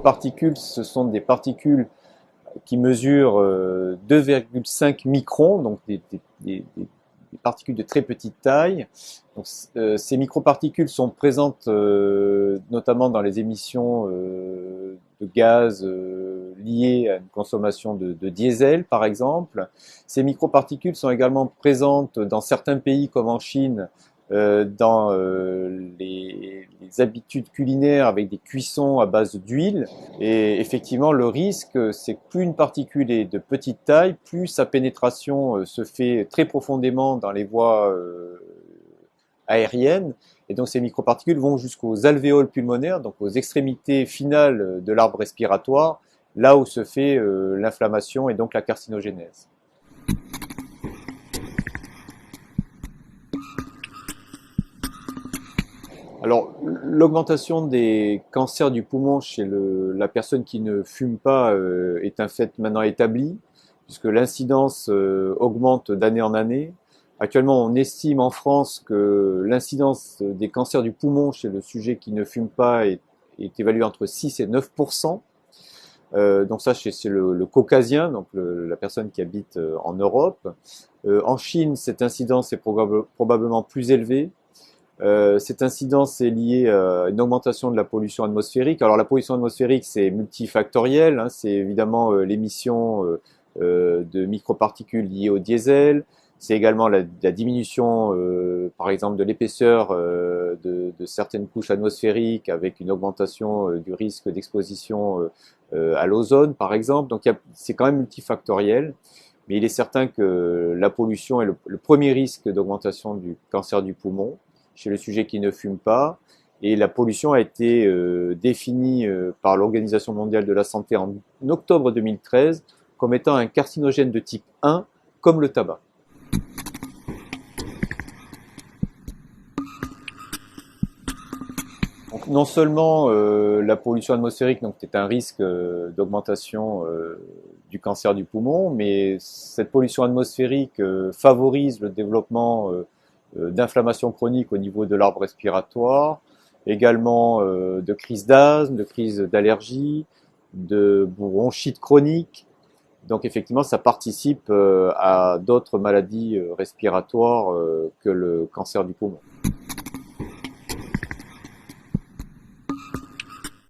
microparticules, ce sont des particules qui mesurent 2,5 microns, donc des particules de très petite taille. Donc, ces microparticules sont présentes notamment dans les émissions de gaz liées à une consommation de diesel, par exemple. Ces microparticules sont également présentes dans certains pays comme en Chine, dans les habitudes culinaires avec des cuissons à base d'huile. Et effectivement, le risque, c'est que plus une particule est de petite taille, plus sa pénétration se fait très profondément dans les voies aériennes. Et donc ces microparticules vont jusqu'aux alvéoles pulmonaires, donc aux extrémités finales de l'arbre respiratoire, là où se fait l'inflammation et donc la carcinogénèse. Alors, l'augmentation des cancers du poumon chez la personne qui ne fume pas est un fait maintenant établi, puisque l'incidence augmente d'année en année. Actuellement, on estime en France que l'incidence des cancers du poumon chez le sujet qui ne fume pas est évaluée entre 6 et 9%. Donc ça, c'est le caucasien, donc la personne qui habite en Europe. En Chine, cette incidence est probablement plus élevée. Cette incidence est liée à une augmentation de la pollution atmosphérique. Alors la pollution atmosphérique, c'est multifactoriel, hein, c'est évidemment l'émission de microparticules liées au diesel, c'est également la diminution, par exemple, de l'épaisseur de certaines couches atmosphériques avec une augmentation du risque d'exposition à l'ozone, par exemple. Donc c'est quand même multifactoriel. Mais il est certain que la pollution est le premier risque d'augmentation du cancer du poumon chez le sujet qui ne fume pas. Et la pollution a été définie par l'Organisation mondiale de la santé en octobre 2013 comme étant un carcinogène de type 1, comme le tabac. Donc, non seulement la pollution atmosphérique donc, est un risque d'augmentation du cancer du poumon, mais cette pollution atmosphérique favorise le développement d'inflammation chronique au niveau de l'arbre respiratoire, également de crises d'asthme, de crises d'allergie, de bronchite chronique. Donc effectivement, ça participe à d'autres maladies respiratoires que le cancer du poumon.